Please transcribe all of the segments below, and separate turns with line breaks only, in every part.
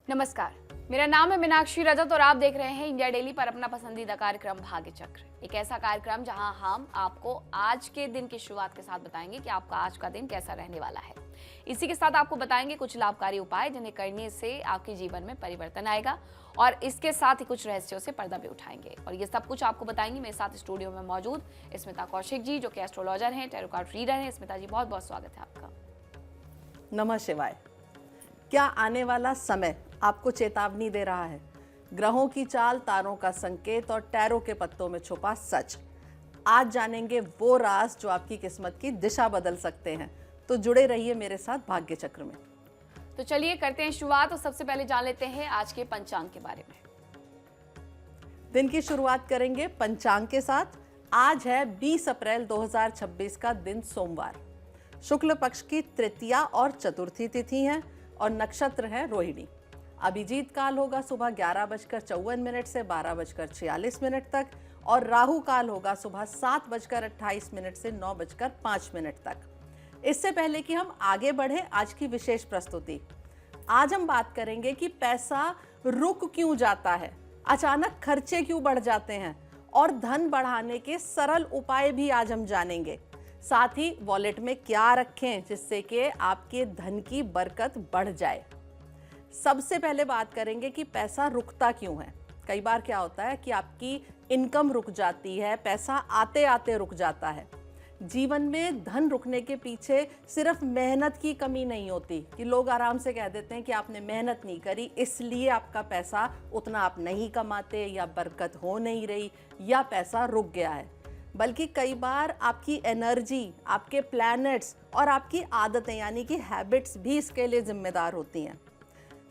नमस्कार, मेरा नाम है मीनाक्षी रजत और आप देख रहे हैं इंडिया डेली पर अपना पसंदीदा कार्यक्रम भाग्य चक्र। एक ऐसा कार्यक्रम जहां हम आपको आज के दिन की शुरुआत के साथ बताएंगे कि आपका आज का दिन कैसा रहने वाला है। इसी के साथ आपको बताएंगे कुछ लाभकारी उपाय जिन्हें करने से आपके जीवन में परिवर्तन आएगा और इसके साथ ही कुछ रहस्यों से पर्दा भी उठाएंगे। और ये सब कुछ आपको बताएंगे मेरे साथ स्टूडियो में मौजूद स्मिता कौशिक जी, जो कि एस्ट्रोलॉजर हैं, टैरो कार्ड रीडर हैं। स्मिता जी, बहुत बहुत स्वागत है आपका।
नमः शिवाय। क्या आने वाला समय आपको चेतावनी दे रहा है? ग्रहों की चाल, तारों का संकेत और टैरो के पत्तों में छुपा सच। आज जानेंगे वो राज जो आपकी किस्मत की दिशा बदल सकते हैं। तो जुड़े रहिए मेरे साथ भाग्य चक्र में।
तो चलिए करते हैं शुरुआत और सबसे पहले जान लेते हैं आज के पंचांग के बारे में।
दिन की शुरुआत करेंगे पंचांग के साथ। आज है 20 अप्रैल 2026 का दिन, सोमवार। शुक्ल पक्ष की तृतीया और चतुर्थी तिथि है और नक्षत्र है रोहिणी। अभिजीत काल होगा सुबह 11:54 से 12:46 तक और राहु काल होगा सुबह 7:28 से 9:05 तक। इससे पहले कि हम आगे बढ़े, आज की विशेष प्रस्तुति। आज हम बात करेंगे कि पैसा रुक क्यों जाता है, अचानक खर्चे क्यों बढ़ जाते हैं और धन बढ़ाने के सरल उपाय भी आज हम जानेंगे। साथ ही वॉलेट में क्या रखें जिससे कि आपके धन की बरकत बढ़ जाए। सबसे पहले बात करेंगे कि पैसा रुकता क्यों है। कई बार क्या होता है कि आपकी इनकम रुक जाती है, पैसा आते आते रुक जाता है। जीवन में धन रुकने के पीछे सिर्फ मेहनत की कमी नहीं होती कि लोग आराम से कह देते हैं कि आपने मेहनत नहीं करी इसलिए आपका पैसा उतना आप नहीं कमाते, या बरकत हो नहीं रही, या पैसा रुक गया है। बल्कि कई बार आपकी एनर्जी, आपके प्लैनेट्स और आपकी आदतें यानी कि हैबिट्स भी इसके लिए जिम्मेदार होती हैं।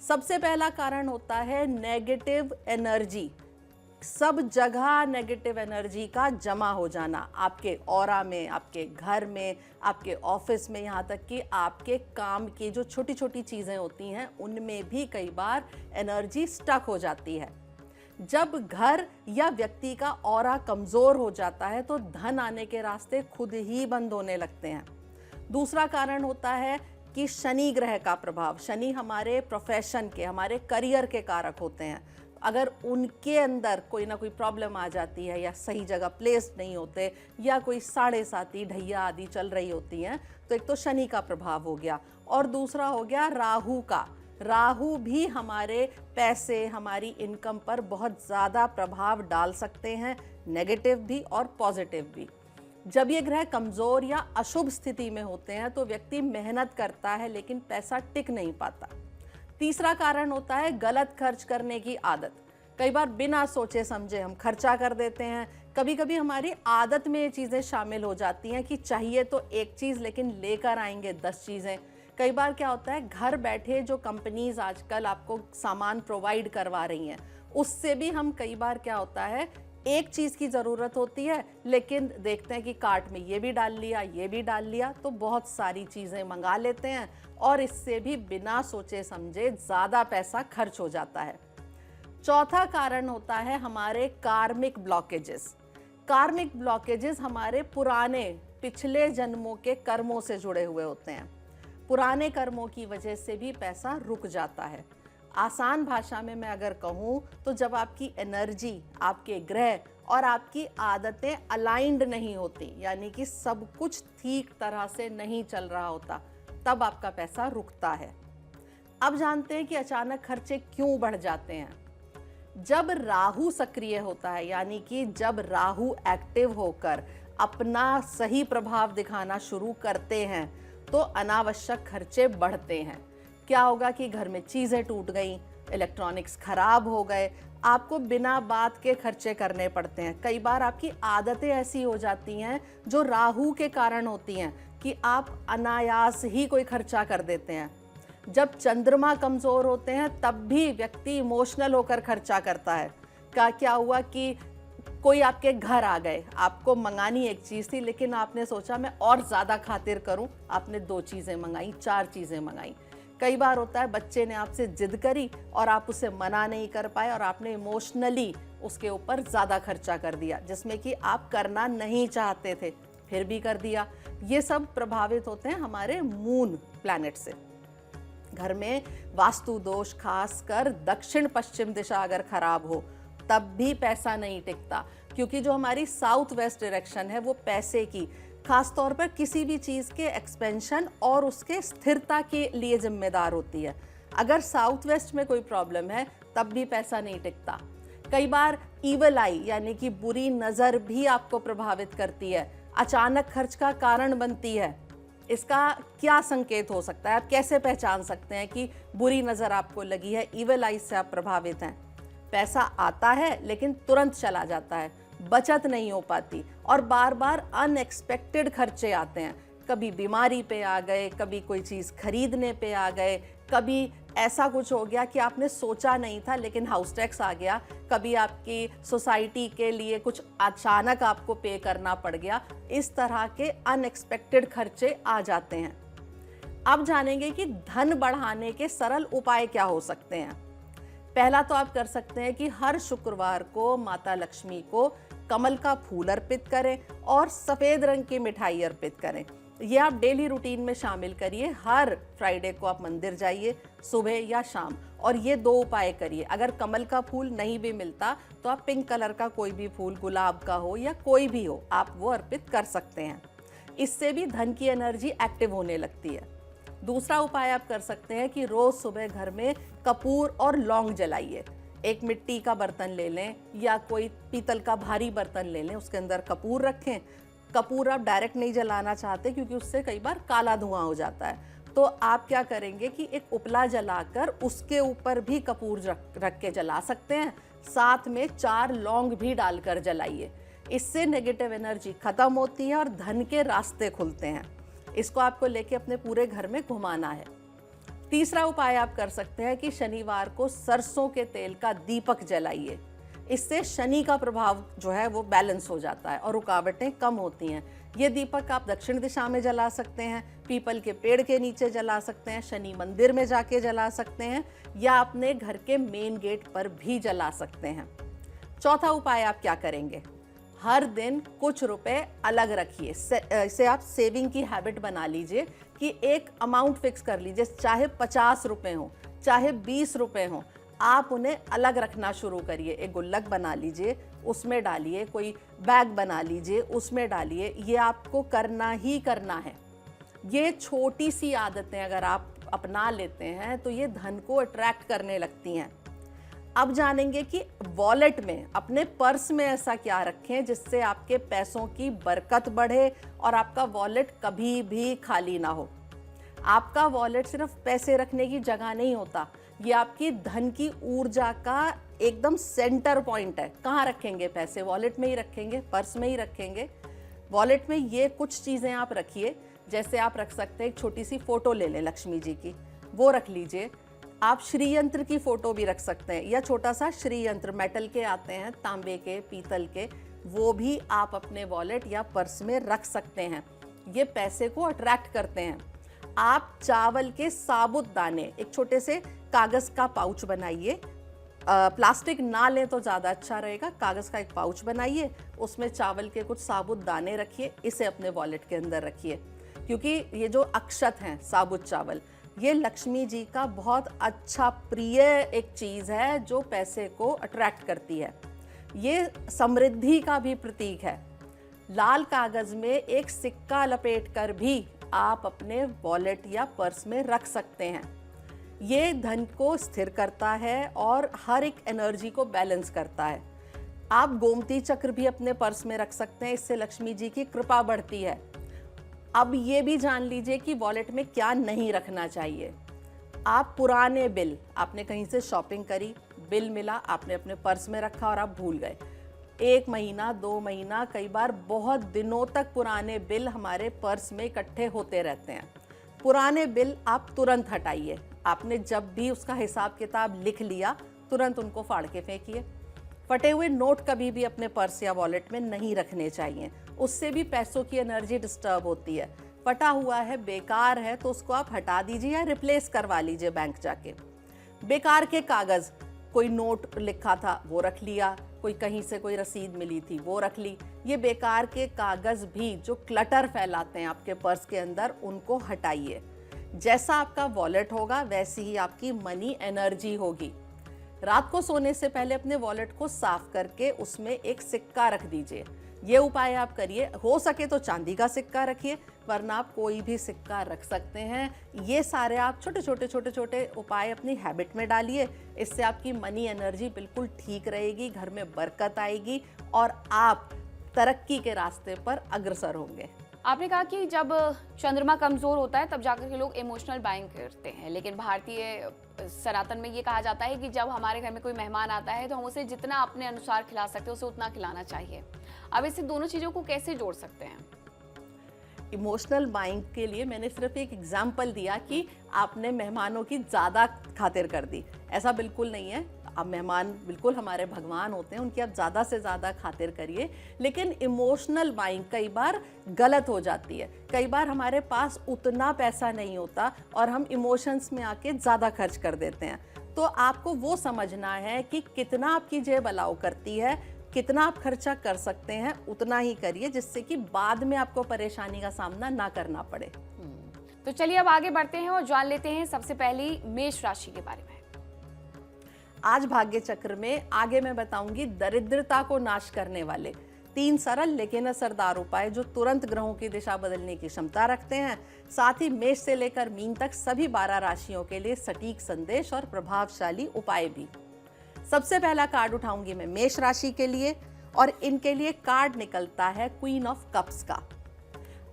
सबसे पहला कारण होता है नेगेटिव एनर्जी। सब जगह नेगेटिव एनर्जी का जमा हो जाना, आपके ऑरा में, आपके घर में, आपके ऑफिस में, यहाँ तक कि आपके काम की जो छोटी छोटी चीज़ें होती हैं उनमें भी कई बार एनर्जी स्टक हो जाती है। जब घर या व्यक्ति का ऑरा कमज़ोर हो जाता है तो धन आने के रास्ते खुद ही बंद होने लगते हैं। दूसरा कारण होता है कि शनि ग्रह का प्रभाव। शनि हमारे प्रोफेशन के, हमारे करियर के कारक होते हैं। अगर उनके अंदर कोई ना कोई प्रॉब्लम आ जाती है या सही जगह प्लेस्ड नहीं होते या कोई साढ़े साती ढैया आदि चल रही होती हैं तो एक तो शनि का प्रभाव हो गया और दूसरा हो गया राहु का। राहु भी हमारे पैसे, हमारी इनकम पर बहुत ज़्यादा प्रभाव डाल सकते हैं, नेगेटिव भी और पॉजिटिव भी। जब ये ग्रह कमज़ोर या अशुभ स्थिति में होते हैं तो व्यक्ति मेहनत करता है लेकिन पैसा टिक नहीं पाता। तीसरा कारण होता है गलत खर्च करने की आदत। कई बार बिना सोचे समझे हम खर्चा कर देते हैं। कभी कभी हमारी आदत में ये चीज़ें शामिल हो जाती हैं कि चाहिए तो एक चीज़ लेकिन लेकर आएंगे 10 चीज़ें। कई बार क्या होता है, घर बैठे जो कंपनीज आजकल आपको सामान प्रोवाइड करवा रही हैं उससे भी हम कई बार क्या होता है, एक चीज़ की ज़रूरत होती है लेकिन देखते हैं कि कार्ट में ये भी डाल लिया, ये भी डाल लिया, तो बहुत सारी चीज़ें मंगा लेते हैं और इससे भी बिना सोचे समझे ज़्यादा पैसा खर्च हो जाता है। चौथा कारण होता है हमारे कार्मिक ब्लॉकेजेस। कार्मिक ब्लॉकेजेस हमारे पुराने पिछले जन्मों के कर्मों से जुड़े हुए होते हैं। पुराने कर्मों की वजह से भी पैसा रुक जाता है। आसान भाषा में मैं अगर कहूँ तो जब आपकी एनर्जी, आपके ग्रह और आपकी आदतें अलाइंड नहीं होती, यानी कि सब कुछ ठीक तरह से नहीं चल रहा होता, तब आपका पैसा रुकता है। अब जानते हैं कि अचानक खर्चे क्यों बढ़ जाते हैं। जब राहु सक्रिय होता है, यानी कि जब राहु एक्टिव होकर अपना सही प्रभाव दिखाना शुरू करते हैं तो अनावश्यक खर्चे बढ़ते हैं। क्या होगा कि घर में चीज़ें टूट गई, इलेक्ट्रॉनिक्स खराब हो गए, आपको बिना बात के खर्चे करने पड़ते हैं। कई बार आपकी आदतें ऐसी हो जाती हैं जो राहु के कारण होती हैं कि आप अनायास ही कोई खर्चा कर देते हैं। जब चंद्रमा कमज़ोर होते हैं तब भी व्यक्ति इमोशनल होकर खर्चा करता है। क्या हुआ कि कोई आपके घर आ गए, आपको मंगानी एक चीज़ थी लेकिन आपने सोचा मैं और ज़्यादा खातिर करूं, आपने 2 चीज़ें मंगाई, 4 चीज़ें मंगाई। कई बार होता है बच्चे ने आपसे जिद करी और आप उसे मना नहीं कर पाए और आपने इमोशनली उसके ऊपर ज़्यादा खर्चा कर दिया जिसमें कि आप करना नहीं चाहते थे, फिर भी कर दिया। ये सब प्रभावित होते हैं हमारे मून प्लैनेट से। घर में वास्तु दोष, खासकर दक्षिण पश्चिम दिशा अगर खराब हो तब भी पैसा नहीं टिकता, क्योंकि जो हमारी साउथ वेस्ट डायरेक्शन है वो पैसे की, खास तौर पर किसी भी चीज़ के एक्सपेंशन और उसके स्थिरता के लिए जिम्मेदार होती है। अगर साउथ वेस्ट में कोई प्रॉब्लम है तब भी पैसा नहीं टिकता। कई बार ईवल आई यानी कि बुरी नज़र भी आपको प्रभावित करती है, अचानक खर्च का कारण बनती है। इसका क्या संकेत हो सकता है? आप कैसे पहचान सकते हैं कि बुरी नज़र आपको लगी है, ईवल आई से आप प्रभावित हैं? पैसा आता है लेकिन तुरंत चला जाता है, बचत नहीं हो पाती और बार बार अनएक्सपेक्टेड खर्चे आते हैं। कभी बीमारी पे आ गए, कभी कोई चीज़ खरीदने पे आ गए, कभी ऐसा कुछ हो गया कि आपने सोचा नहीं था लेकिन हाउस टैक्स आ गया, कभी आपकी सोसाइटी के लिए कुछ अचानक आपको पे करना पड़ गया। इस तरह के अनएक्सपेक्टेड खर्चे आ जाते हैं। अब जानेंगे कि धन बढ़ाने के सरल उपाय क्या हो सकते हैं। पहला तो आप कर सकते हैं कि हर शुक्रवार को माता लक्ष्मी को कमल का फूल अर्पित करें और सफ़ेद रंग की मिठाई अर्पित करें। ये आप डेली रूटीन में शामिल करिए। हर फ्राइडे को आप मंदिर जाइए सुबह या शाम और ये 2 उपाय करिए। अगर कमल का फूल नहीं भी मिलता तो आप पिंक कलर का कोई भी फूल, गुलाब का हो या कोई भी हो, आप वो अर्पित कर सकते हैं। इससे भी धन की एनर्जी एक्टिव होने लगती है। दूसरा उपाय आप कर सकते हैं कि रोज़ सुबह घर में कपूर और लौंग जलाइए। एक मिट्टी का बर्तन ले लें या कोई पीतल का भारी बर्तन ले लें, उसके अंदर कपूर रखें। कपूर आप डायरेक्ट नहीं जलाना चाहते क्योंकि उससे कई बार काला धुआं हो जाता है, तो आप क्या करेंगे कि एक उपला जलाकर उसके ऊपर भी कपूर रख के जला सकते हैं। साथ में 4 लौंग भी डालकर जलाइए। इससे नेगेटिव एनर्जी खत्म होती है और धन के रास्ते खुलते हैं। इसको आपको लेके अपने पूरे घर में घुमाना है। तीसरा उपाय आप कर सकते हैं कि शनिवार को सरसों के तेल का दीपक जलाइए। इससे शनि का प्रभाव जो है वो बैलेंस हो जाता है और रुकावटें कम होती हैं। ये दीपक आप दक्षिण दिशा में जला सकते हैं, पीपल के पेड़ के नीचे जला सकते हैं, शनि मंदिर में जाके जला सकते हैं या अपने घर के मेन गेट पर भी जला सकते हैं। चौथा उपाय आप क्या करेंगे? हर दिन कुछ रुपए अलग रखिए। इसे आप सेविंग की हैबिट बना लीजिए कि एक अमाउंट फिक्स कर लीजिए, चाहे 50 रुपए हो, चाहे 20 रुपए हो, आप उन्हें अलग रखना शुरू करिए। एक गुल्लक बना लीजिए, उसमें डालिए, कोई बैग बना लीजिए, उसमें डालिए। ये आपको करना ही करना है। ये छोटी सी आदतें अगर आप अपना लेते हैं तो ये धन को अट्रैक्ट करने लगती हैं। अब जानेंगे कि वॉलेट में, अपने पर्स में ऐसा क्या रखें जिससे आपके पैसों की बरकत बढ़े और आपका वॉलेट कभी भी खाली ना हो। आपका वॉलेट सिर्फ पैसे रखने की जगह नहीं होता, ये आपकी धन की ऊर्जा का एकदम सेंटर पॉइंट है। कहाँ रखेंगे पैसे? वॉलेट में ही रखेंगे, पर्स में ही रखेंगे। वॉलेट में ये कुछ चीज़ें आप रखिए, जैसे आप रख सकते हैं एक छोटी सी फोटो ले लें लक्ष्मी जी की, वो रख लीजिए। आप श्री यंत्र की फोटो भी रख सकते हैं या छोटा सा श्री यंत्र, मेटल के आते हैं, तांबे के, पीतल के, वो भी आप अपने वॉलेट या पर्स में रख सकते हैं। ये पैसे को अट्रैक्ट करते हैं। आप चावल के साबुत दाने, एक छोटे से कागज़ का पाउच बनाइए, प्लास्टिक ना लें तो ज़्यादा अच्छा रहेगा। कागज़ का एक पाउच बनाइए, उसमें चावल के कुछ साबुत दाने रखिए, इसे अपने वॉलेट के अंदर रखिए, क्योंकि ये जो अक्षत हैं साबुत चावल, ये लक्ष्मी जी का बहुत अच्छा प्रिय एक चीज़ है जो पैसे को अट्रैक्ट करती है। ये समृद्धि का भी प्रतीक है। लाल कागज़ में एक सिक्का लपेट कर भी आप अपने वॉलेट या पर्स में रख सकते हैं। ये धन को स्थिर करता है और हर एक एनर्जी को बैलेंस करता है। आप गोमती चक्र भी अपने पर्स में रख सकते हैं, इससे लक्ष्मी जी की कृपा बढ़ती है। अब ये भी जान लीजिए कि वॉलेट में क्या नहीं रखना चाहिए। आप पुराने बिल, आपने कहीं से शॉपिंग करी, बिल मिला, आपने अपने पर्स में रखा और आप भूल गए। 1 महीना, 2 महीना, कई बार बहुत दिनों तक पुराने बिल हमारे पर्स में इकट्ठे होते रहते हैं। पुराने बिल आप तुरंत हटाइए। आपने जब भी उसका हिसाब किताब लिख लिया, तुरंत उनको फाड़ के फेंकिए। फटे हुए नोट कभी भी अपने पर्स या वॉलेट में नहीं रखने चाहिए, उससे भी पैसों की एनर्जी डिस्टर्ब होती है। फटा हुआ है, बेकार है, तो उसको आप हटा दीजिए या रिप्लेस करवा लीजिए बैंक जाके। बेकार के कागज़, कोई नोट लिखा था वो रख लिया, कोई कहीं से कोई रसीद मिली थी वो रख ली। ये बेकार के कागज़ भी जो क्लटर फैलाते हैं आपके पर्स के अंदर, उनको हटाइए। जैसा आपका वॉलेट होगा वैसी ही आपकी मनी एनर्जी होगी। रात को सोने से पहले अपने वॉलेट को साफ करके उसमें एक सिक्का रख दीजिए। ये उपाय आप करिए। हो सके तो चांदी का सिक्का रखिए, वरना आप कोई भी सिक्का रख सकते हैं। ये सारे आप छोटे छोटे उपाय अपनी हैबिट में डालिए। इससे आपकी मनी एनर्जी बिल्कुल ठीक रहेगी, घर में बरकत आएगी और आप तरक्की के रास्ते पर अग्रसर होंगे।
आपने कहा कि जब चंद्रमा कमजोर होता है तब जाकर के लोग इमोशनल बाइंग करते हैं, लेकिन भारतीय सनातन में ये कहा जाता है कि जब हमारे घर में कोई मेहमान आता है तो हम उसे जितना अपने अनुसार खिला सकते हैं उसे उतना खिलाना चाहिए। अब इसे दोनों चीज़ों को कैसे जोड़ सकते हैं?
इमोशनल बाइंग के लिए मैंने सिर्फ एक एग्जाम्पल दिया कि आपने मेहमानों की ज़्यादा खातिर कर दी। ऐसा बिल्कुल नहीं है। अब मेहमान बिल्कुल हमारे भगवान होते हैं, उनकी आप ज़्यादा से ज़्यादा खातिर करिए। लेकिन इमोशनल बाइंग कई बार गलत हो जाती है। कई बार हमारे पास उतना पैसा नहीं होता और हम इमोशंस में आके ज़्यादा खर्च कर देते हैं। तो आपको वो समझना है कि कितना आपकी जेब अलाउ करती है, कितना आप खर्चा कर सकते हैं, उतना ही करिए, जिससे कि बाद में आपको परेशानी का सामना ना करना पड़े।
तो चलिए अब आगे बढ़ते हैं और जान लेते हैं सबसे पहली मेष राशि के बारे में।
आज भाग्य चक्र में आगे मैं बताऊंगी दरिद्रता को नाश करने वाले 3 सरल लेकिन असरदार उपाय जो तुरंत ग्रहों की दिशा बदलने की क्षमता रखते हैं। साथ ही मेष से लेकर मीन तक सभी 12 राशियों के लिए सटीक संदेश और प्रभावशाली उपाय भी। सबसे पहला कार्ड उठाऊंगी मैं मेष राशि के लिए और इनके लिए कार्ड निकलता है क्वीन ऑफ कप्स का।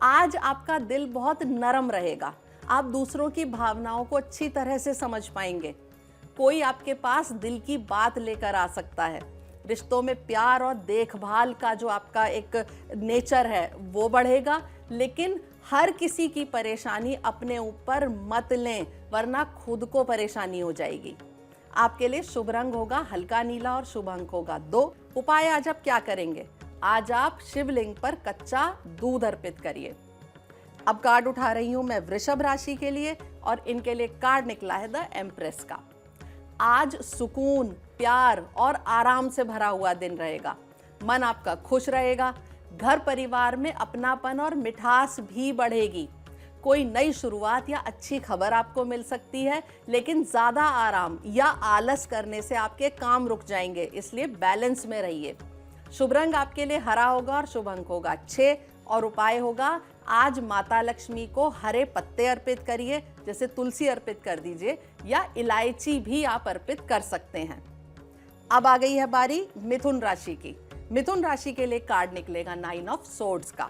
आज आपका दिल बहुत नरम रहेगा। आप दूसरों की भावनाओं को अच्छी तरह से समझ पाएंगे। कोई आपके पास दिल की बात लेकर आ सकता है। रिश्तों में प्यार और देखभाल का जो आपका एक नेचर है वो बढ़ेगा। लेकिन हर किसी की परेशानी अपने ऊपर मत लें, वरना खुद को परेशानी हो जाएगी। आपके लिए शुभ रंग होगा हल्का नीला और शुभ अंक होगा 2। उपाय आज आप क्या करेंगे? आज आप शिवलिंग पर कच्चा दूध अर्पित करिए। अब कार्ड उठा रही हूं मैं वृषभ राशि के लिए और इनके लिए कार्ड निकला है द एम्प्रेस का। आज सुकून, प्यार और आराम से भरा हुआ दिन रहेगा। मन आपका खुश रहेगा। घर परिवार में अपनापन और मिठास भी बढ़ेगी। कोई नई शुरुआत या अच्छी खबर आपको मिल सकती है, लेकिन ज़्यादा आराम या आलस करने से आपके काम रुक जाएंगे, इसलिए बैलेंस में रहिए। शुभ रंग आपके लिए हरा होगा और शुभ अंक होगा 6 और उपाय होगा आज माता लक्ष्मी को हरे पत्ते अर्पित करिए, जैसे तुलसी अर्पित कर दीजिए या इलायची भी आप अर्पित कर सकते हैं। अब आ गई है बारी मिथुन राशि की। मिथुन राशि के लिए कार्ड निकलेगा 9 ऑफ सोर्ड्स का।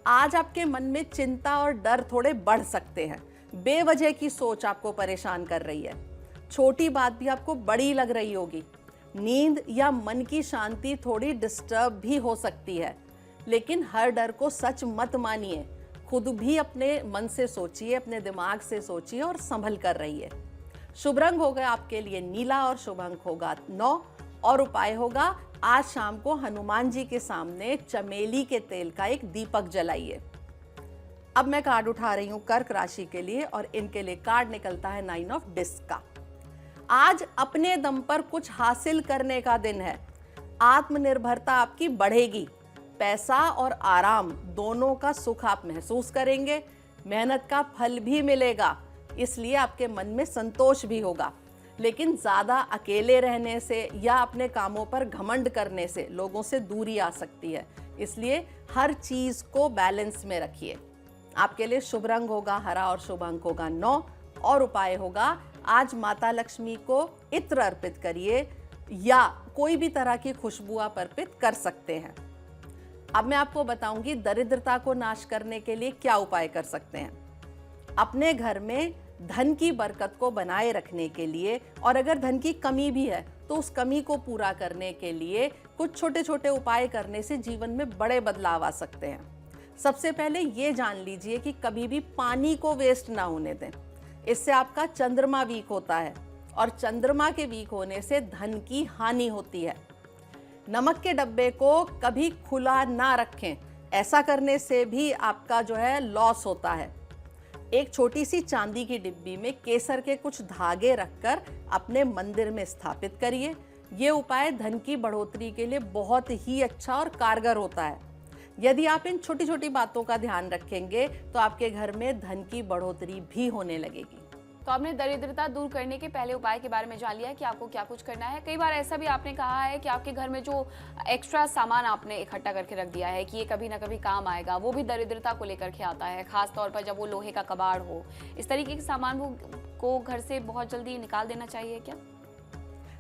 आज आपके मन में चिंता और डर थोड़े बढ़ सकते हैं। बेवजह की सोच आपको परेशान कर रही है। छोटी बात भी आपको बड़ी लग रही होगी। नींद या मन की शांति थोड़ी डिस्टर्ब भी हो सकती है। लेकिन हर डर को सच मत मानिए। खुद भी अपने मन से सोचिए, अपने दिमाग से सोचिए और संभल कर रहिए। शुभ रंग होगा आपके लिए नीला और शुभ अंक होगा 9 और उपाय होगा आज शाम को हनुमान जी के सामने चमेली के तेल का एक दीपक जलाइए। अब मैं कार्ड उठा रही हूं कर्क राशि के लिए और इनके लिए कार्ड निकलता है 9 ऑफ डिस्क का। आज अपने दम पर कुछ हासिल करने का दिन है। आत्मनिर्भरता आपकी बढ़ेगी। पैसा और आराम दोनों का सुख आप महसूस करेंगे। मेहनत का फल भी मिलेगा, इसलिए आपके मन में संतोष भी होगा। लेकिन ज़्यादा अकेले रहने से या अपने कामों पर घमंड करने से लोगों से दूरी आ सकती है, इसलिए हर चीज़ को बैलेंस में रखिए। आपके लिए शुभ रंग होगा हरा और शुभ अंक होगा 9 और उपाय होगा आज माता लक्ष्मी को इत्र अर्पित करिए या कोई भी तरह की खुशबू आप अर्पित कर सकते हैं। अब मैं आपको बताऊंगी दरिद्रता को नाश करने के लिए क्या उपाय कर सकते हैं। अपने घर में धन की बरकत को बनाए रखने के लिए और अगर धन की कमी भी है तो उस कमी को पूरा करने के लिए कुछ छोटे छोटे उपाय करने से जीवन में बड़े बदलाव आ सकते हैं। सबसे पहले ये जान लीजिए कि कभी भी पानी को वेस्ट ना होने दें। इससे आपका चंद्रमा वीक होता है और चंद्रमा के वीक होने से धन की हानि होती है। नमक के डब्बे को कभी खुला ना रखें, ऐसा करने से भी आपका जो है लॉस होता है। एक छोटी सी चांदी की डिब्बी में केसर के कुछ धागे रखकर अपने मंदिर में स्थापित करिए। ये उपाय धन की बढ़ोतरी के लिए बहुत ही अच्छा और कारगर होता है। यदि आप इन छोटी छोटी बातों का ध्यान रखेंगे तो आपके घर में धन की बढ़ोतरी भी होने लगेगी।
तो आपने दरिद्रता दूर करने के पहले उपाय के बारे में जान लिया है कि आपको क्या कुछ करना है। कई बार ऐसा भी आपने कहा है कि आपके घर में जो एक्स्ट्रा सामान आपने इकट्ठा करके रख दिया है कि ये कभी ना कभी काम आएगा, वो भी दरिद्रता को लेकर के आता है, खास तौर पर जब वो लोहे का कबाड़ हो। इस तरीके के सामान को घर से बहुत जल्दी निकाल देना चाहिए क्या?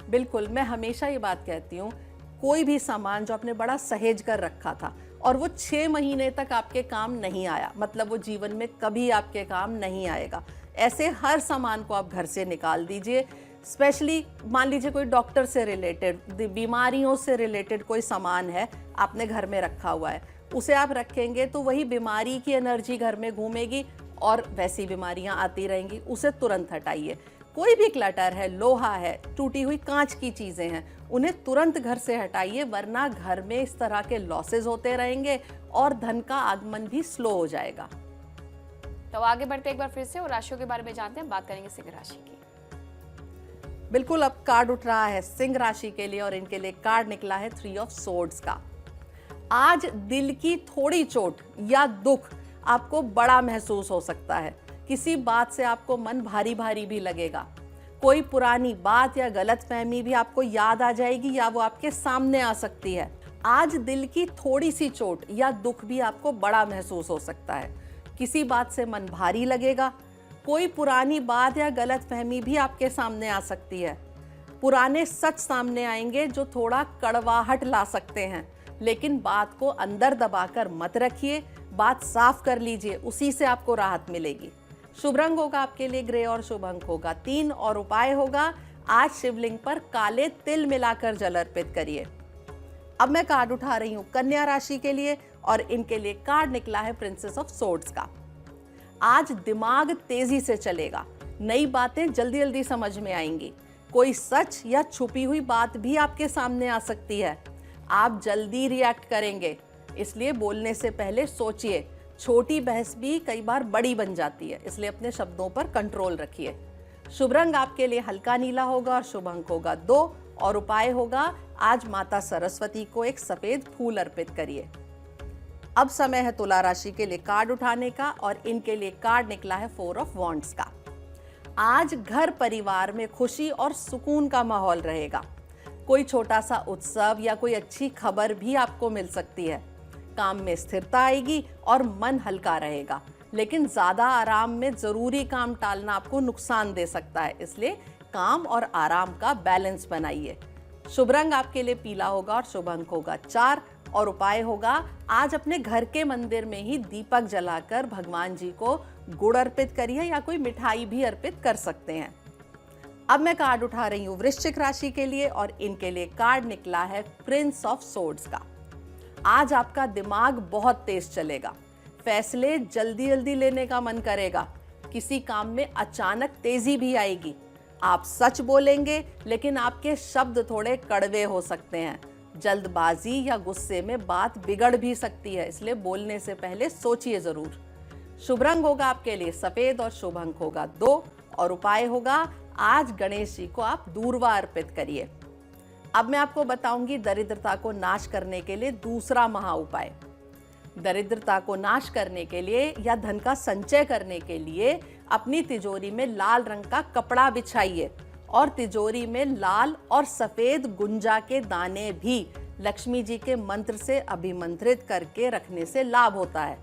बिल्कुल, मैं हमेशा ये बात कहती हूँ, कोई भी सामान जो आपने बड़ा सहेज कर रखा था और वो 6 महीने तक आपके काम नहीं आया, मतलब वो जीवन में कभी आपके काम नहीं आएगा, ऐसे हर सामान को आप घर से निकाल दीजिए। स्पेशली मान लीजिए कोई डॉक्टर से रिलेटेड, बीमारियों से रिलेटेड कोई सामान है आपने घर में रखा हुआ है, उसे आप रखेंगे तो वही बीमारी की एनर्जी घर में घूमेगी और वैसी बीमारियां आती रहेंगी। उसे तुरंत हटाइए। कोई भी क्लटर है, लोहा है, टूटी हुई कांच की चीज़ें हैं, उन्हें तुरंत घर से हटाइए, वरना घर में इस तरह के लॉसेज होते रहेंगे और धन का आगमन भी स्लो हो जाएगा।
तो आगे बढ़ते एक बार फिर से और राशियों के बारे में जानते हैं। बात करेंगे सिंह राशि की।
बिल्कुल, अब कार्ड उठ रहा है सिंह राशि के लिए और इनके लिए कार्ड निकला है 3 ऑफ सोर्ड्स का। आज दिल की थोड़ी चोट या दुख आपको बड़ा महसूस हो सकता है। किसी बात से आपको मन भारी भारी भी लगेगा। कोई पुरानी बात या गलतफहमी भी आपको याद आ जाएगी या वो आपके सामने आ सकती है। आज दिल की थोड़ी सी चोट या दुख भी आपको बड़ा महसूस हो सकता है। किसी बात से मन भारी लगेगा। कोई पुरानी बात या गलतफहमी भी आपके सामने आ सकती है। पुराने सच सामने आएंगे जो थोड़ा कड़वाहट ला सकते हैं, लेकिन बात को अंदर दबाकर मत रखिए, बात साफ कर लीजिए, उसी से आपको राहत मिलेगी। शुभ रंग होगा आपके लिए ग्रे और शुभ अंक होगा 3 और उपाय होगा आज शिवलिंग पर काले तिल मिलाकर जल अर्पित करिए। अब मैं कार्ड उठा रही हूँ कन्या राशि के लिए और इनके लिए कार्ड निकला है प्रिंसेस ऑफ सोर्ड्स का। आज दिमाग तेजी से चलेगा, नई बातें जल्दी जल्दी समझ में आएंगी। कोई सच या छुपी हुई बात भी आपके सामने आ सकती है। आप जल्दी रिएक्ट करेंगे, इसलिए बोलने से पहले सोचिए। छोटी बहस भी कई बार बड़ी बन जाती है, इसलिए अपने शब्दों पर कंट्रोल रखिए। शुभ रंग आपके लिए हल्का नीला होगा और शुभ अंक होगा 2 और उपाय होगा आज माता सरस्वती को एक सफेद फूल अर्पित करिए। अब समय है तुला राशि के लिए कार्ड उठाने का और इनके लिए कार्ड निकला है 4 ऑफ वॉन्ड्स का। आज घर परिवार में खुशी और सुकून का माहौल रहेगा। कोई छोटा सा उत्सव या कोई अच्छी खबर भी आपको मिल सकती है। काम में स्थिरता आएगी और मन हल्का रहेगा, लेकिन ज्यादा आराम में जरूरी काम टालना आपको नुकसान दे सकता है, इसलिए काम और आराम का बैलेंस बनाइए। शुभ रंग आपके लिए पीला होगा और शुभ अंक होगा 4 और उपाय होगा आज अपने घर के मंदिर में ही दीपक जलाकर भगवान जी को गुड़ अर्पित करिए या कोई मिठाई भी अर्पित कर सकते हैं। अब मैं कार्ड उठा रही हूँ वृश्चिक राशि के लिए और इनके लिए कार्ड निकला है प्रिंस ऑफ सोर्ड्स का। आज आपका दिमाग बहुत तेज चलेगा, फैसले जल्दी जल्दी लेने का मन करेगा। किसी काम में अचानक तेजी भी आएगी। आप सच बोलेंगे, लेकिन आपके शब्द थोड़े कड़वे हो सकते हैं। जल्दबाजी या गुस्से में बात बिगड़ भी सकती है, इसलिए बोलने से पहले सोचिए जरूर। शुभ रंग होगा आपके लिए सफेद और शुभ अंक होगा 2 और उपाय होगा आज गणेश जी को आप दूर्वा अर्पित करिए। अब मैं आपको बताऊंगी दरिद्रता को नाश करने के लिए दूसरा महा उपाय। दरिद्रता को नाश करने के लिए या धन का संचय करने के लिए अपनी तिजोरी में लाल रंग का कपड़ा बिछाइए और तिजोरी में लाल और सफेद गुंजा के दाने भी लक्ष्मी जी के मंत्र से अभिमंत्रित करके रखने से लाभ होता है।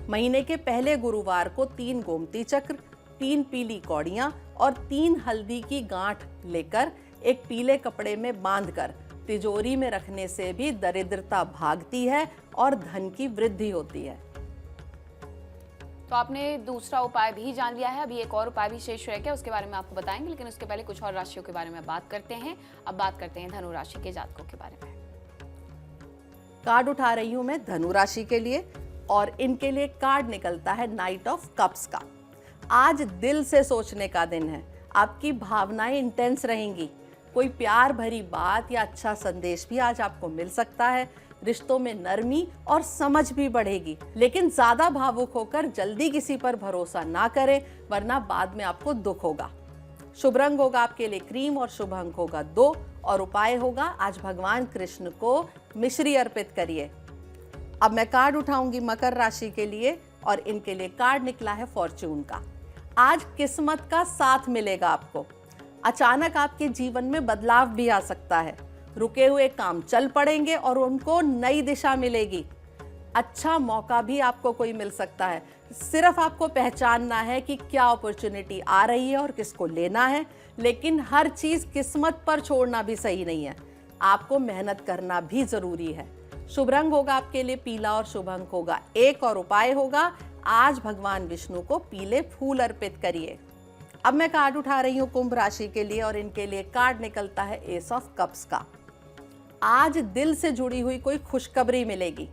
महीने के पहले गुरुवार को 3 गोमती चक्र, 3 पीली कौड़ियां और 3 हल्दी की गांठ लेकर एक पीले कपड़े में बांधकर तिजोरी में रखने से भी दरिद्रता भागती है और धन की वृद्धि होती है।
तो आपने दूसरा उपाय भी जान लिया है। अभी एक और उपाय भी शेष रह गया, उसके बारे में आपको बताएंगे, लेकिन उसके पहले कुछ और राशियों के बारे में बात करते हैं। अब बात करते हैं धनु राशि के जातकों के बारे में।
कार्ड उठा रही हूं मैं धनु राशि के लिए और इनके लिए कार्ड निकलता है नाइट ऑफ कप्स का। आज दिल से सोचने का दिन है। आपकी भावनाएं इंटेंस रहेंगी। कोई प्यार भरी बात या अच्छा संदेश भी आज आपको मिल सकता है। रिश्तों में नरमी और समझ भी बढ़ेगी, लेकिन ज्यादा भावुक होकर जल्दी किसी पर भरोसा ना करें, वरना बाद में आपको दुख होगा। शुभ रंग होगा आपके लिए क्रीम और शुभ अंक होगा 2 और उपाय होगा आज भगवान कृष्ण को मिश्री अर्पित करिए। अब मैं कार्ड उठाऊंगी मकर राशि के लिए और इनके लिए कार्ड निकला है फॉर्च्यून का। आज किस्मत का साथ मिलेगा आपको। अचानक आपके जीवन में बदलाव भी आ सकता है। रुके हुए काम चल पड़ेंगे और उनको नई दिशा मिलेगी। अच्छा मौका भी आपको कोई मिल सकता है। सिर्फ आपको पहचानना है कि क्या अपॉर्चुनिटी आ रही है और किसको लेना है, लेकिन हर चीज किस्मत पर छोड़ना भी सही नहीं है। आपको मेहनत करना भी जरूरी है। शुभ रंग होगा आपके लिए पीला और शुभ अंक होगा 1 और उपाय होगा आज भगवान विष्णु को पीले फूल अर्पित करिए। अब मैं कार्ड उठा रही हूँ कुंभ राशि के लिए और इनके लिए कार्ड निकलता है एस ऑफ कप्स का। आज दिल से जुड़ी हुई कोई खुशखबरी मिलेगी।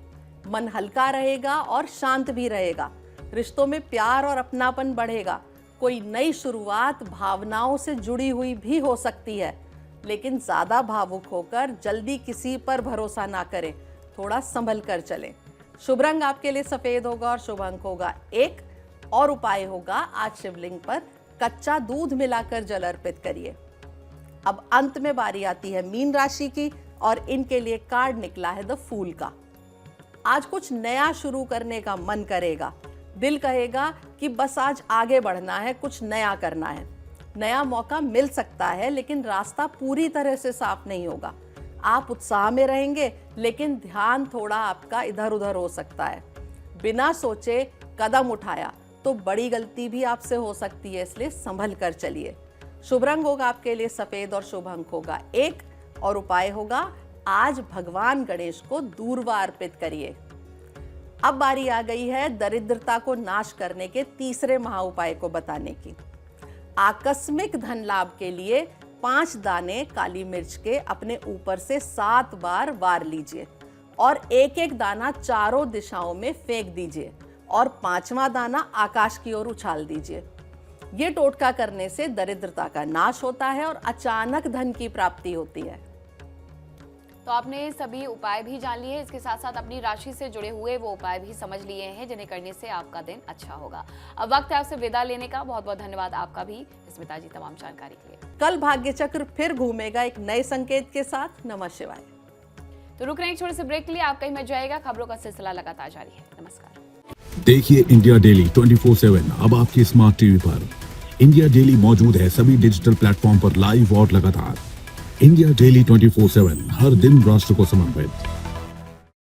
मन हल्का रहेगा और शांत भी रहेगा। रिश्तों में प्यार और अपनापन बढ़ेगा। कोई नई शुरुआत भावनाओं से जुड़ी हुई भी हो सकती है, लेकिन ज्यादा भावुक होकर जल्दी किसी पर भरोसा ना करें। थोड़ा संभल कर चलें। शुभ रंग आपके लिए सफेद होगा और शुभ अंक होगा 1 और उपाय होगा आज शिवलिंग पर कच्चा दूध मिलाकर जल अर्पित करिए। अब अंत में बारी आती है मीन राशि की और इनके लिए कार्ड निकला है द फूल का। आज कुछ नया शुरू करने का मन करेगा। दिल कहेगा कि बस आज आगे बढ़ना है, कुछ नया करना है। नया मौका मिल सकता है, लेकिन रास्ता पूरी तरह से साफ नहीं होगा। आप उत्साह में रहेंगे, लेकिन ध्यान थोड़ा आपका इधर उधर हो सकता है। बिना सोचे कदम उठाया तो बड़ी गलती भी आपसे हो सकती है, इसलिए संभल कर चलिए। शुभ रंग होगा आपके लिए सफेद और शुभ अंक होगा 1 और उपाय होगा आज भगवान गणेश को दूर्वा अर्पित करिए। अब बारी आ गई है दरिद्रता को नाश करने के तीसरे महाउपाय को बताने की। आकस्मिक धन लाभ के लिए 5 दाने काली मिर्च के अपने ऊपर से 7 बार वार लीजिए और एक एक दाना चारों दिशाओं में फेंक दीजिए और 5वां दाना आकाश की ओर उछाल दीजिए। ये टोटका करने से दरिद्रता का नाश होता है और अचानक धन की प्राप्ति होती है।
तो आपने सभी उपाय भी जान लिए, इसके साथ साथ अपनी राशि से जुड़े हुए वो उपाय भी समझ लिए हैं जिन्हें करने से आपका दिन अच्छा होगा। अब वक्त है आपसे विदा लेने का। बहुत बहुत धन्यवाद आपका भी स्मिता जी तमाम जानकारी के लिए।
कल भाग्य चक्र फिर घूमेगा एक नए संकेत के साथ। नमः शिवाय।
तो रुक रहे हैं एक छोटे से ब्रेक के लिए। आप कहीं मत जाएगा, खबरों का सिलसिला लगातार जारी है। नमस्कार।
देखिए इंडिया डेली 24/7 अब आपकी स्मार्ट टीवी पर। इंडिया डेली मौजूद है सभी डिजिटल प्लेटफॉर्म पर लाइव और लगातार। इंडिया डेली 24/7 हर दिन राष्ट्र को समर्पित।